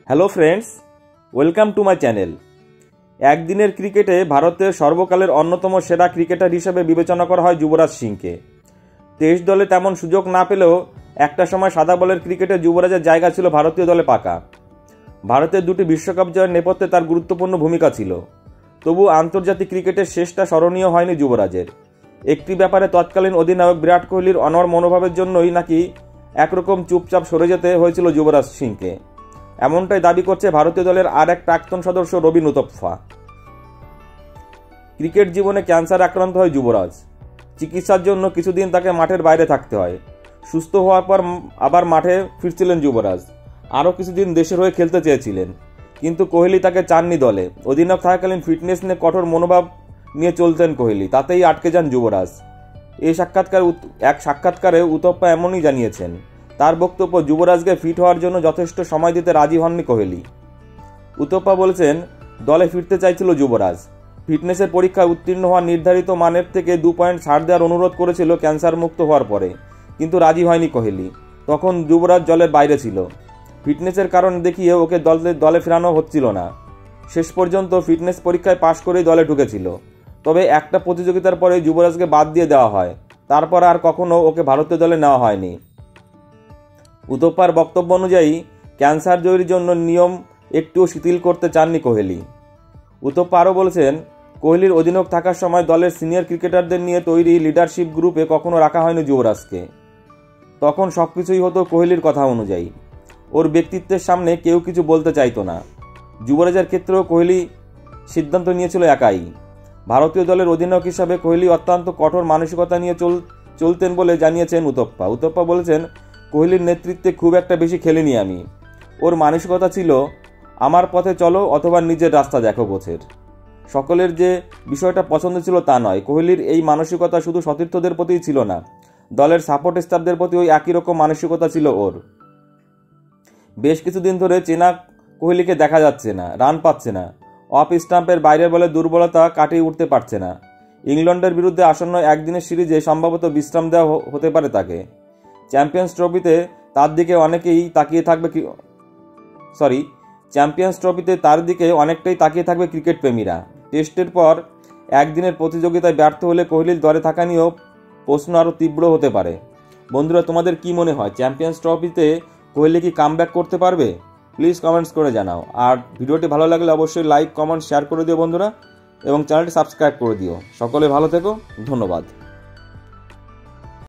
Hello friends, welcome to my channel. একদিনের ক্রিকেটে ভারতের সর্বকালের অন্যতম সেরা ক্রিকেটার হিসেবে বিবেচনা করা হয় যুবরাজ সিংকে। টেস্ট দলে তেমন সুযোগ না পেলেও একটা সময় সাদা বলের ক্রিকেটে যুবরাজের জায়গা ছিল ভারতীয় দলে পাকা। ভারতের দুটি বিশ্বকাপ জয়ের নেপথ্যে তার গুরুত্বপূর্ণ ভূমিকা ছিল। তবু আন্তর্জাতিক ক্রিকেটের শেষটা স্মরণীয় হয়নি যুবরাজের। একটি ব্যাপারে তৎকালীন অধিনায়ক বিরাট কোহলির অনড় মনোভাবের জন্যই নাকি একরকম চুপচাপ সরে যেতে হয়েছিল যুবরাজ সিংকে, এমনটাই দাবি করছে ভারতীয় দলের আর এক প্রাক্তন সদস্য রবিন উতপ্পা। ক্রিকেট জীবনে ক্যান্সার আক্রান্ত হয় যুবরাজ। চিকিৎসার জন্য কিছুদিন তাকে মাঠের বাইরে থাকতে হয়। সুস্থ হওয়ার পর আবার মাঠে ফিরছিলেন যুবরাজ। আরও কিছুদিন দেশের হয়ে খেলতে চেয়েছিলেন, কিন্তু কোহলি তাকে চাননি দলে। অধিনায়ক থাকাকালীন ফিটনেস নিয়ে কঠোর মনোভাব নিয়ে চলতেন কোহলি, তাতেই আটকে যান যুবরাজ। এক সাক্ষাৎকারে উতপ্পা এমনই জানিয়েছেন। তার বক্তব্য, যুবরাজকে ফিট হওয়ার জন্য যথেষ্ট সময় দিতে রাজি হননি কোহলি। উতপ্পা বলেছেন, দলে ফিরতে চাইছিল যুবরাজ। ফিটনেসের পরীক্ষায় উত্তীর্ণ হওয়া নির্ধারিত মানের থেকে 2 পয়েন্ট ছাড় দেওয়ার অনুরোধ করেছিল ক্যান্সার মুক্ত হওয়ার পরে, কিন্তু রাজি হয়নি কোহলি। তখন যুবরাজ দলের বাইরে ছিল। ফিটনেসের কারণ দেখিয়ে ওকে দলে ফেরানো হচ্ছিল না। শেষ পর্যন্ত ফিটনেস পরীক্ষায় পাশ করেই দলে ঢুকেছিল। তবে একটা প্রতিযোগিতার পরে যুবরাজকে বাদ দিয়ে দেওয়া হয়। তারপর আর কখনো ওকে ভারতীয় দলে নেওয়া হয়নি। উতপ্পার বক্তব্য অনুযায়ী ক্যান্সার জয়ীর জন্য নিয়ম একটুও শিথিল করতে চাননি কোহলি। উতপ্পা আরও বলেছেন, কোহলির অধিনায়ক থাকার সময় দলের সিনিয়র ক্রিকেটারদের নিয়ে তৈরি লিডারশিপ গ্রুপে কখনো রাখা হয়নি যুবরাজকে। তখন সবকিছুই হতো কোহলির কথা অনুযায়ী। ওর ব্যক্তিত্বের সামনে কেউ কিছু বলতে চাইতো না। যুবরাজের ক্ষেত্রেও কোহলি সিদ্ধান্ত নিয়েছিল একাই। ভারতীয় দলের অধিনায়ক হিসাবে কোহলি অত্যন্ত কঠোর মানসিকতা নিয়ে চলতেন বলে জানিয়েছেন উতপ্পা। উতপ্পা বলেছেন, কোহলির নেতৃত্বে খুব একটা বেশি খেলিনি আমি। ওর মানসিকতা ছিল, আমার পথে চলো অথবা নিজের রাস্তা দেখো গোছের। সকলের যে বিষয়টা পছন্দ ছিল তা নয়। কোহলির এই মানসিকতা শুধু সতীর্থদের প্রতিই ছিল না, দলের সাপোর্ট স্টাফদের প্রতি ওই একই রকম মানসিকতা ছিল ওর। বেশ কিছুদিন ধরে চেনা কোহলিকে দেখা যাচ্ছে না, রান পাচ্ছে না, অফ স্টাম্পের বাইরের বলে দুর্বলতা কাটিয়ে উঠতে পারছে না। ইংল্যান্ডের বিরুদ্ধে আসন্ন একদিনের সিরিজে সম্ভবত বিশ্রাম দেওয়া হতে পারে তাকে। চ্যাম্পিয়ন্স ট্রফিতে তার দিকে অনেকটাই তাকিয়ে থাকবে ক্রিকেট প্রেমীরা। টেস্টের পর একদিনের প্রতিযোগিতায় ব্যর্থ হলে কোহলির দলে থাকা নিয়েও প্রশ্ন আরও তীব্র হতে পারে। বন্ধুরা, তোমাদের কি মনে হয়, চ্যাম্পিয়ন্স ট্রফিতে কোহলি কি কামব্যাক করতে পারবে? প্লিজ কমেন্টস করে জানাও। আর ভিডিওটি ভালো লাগলে অবশ্যই লাইক, কমেন্ট, শেয়ার করে দিও বন্ধুরা, এবং চ্যানেলটি সাবস্ক্রাইব করে দিও। সকলে ভালো থেকো, ধন্যবাদ।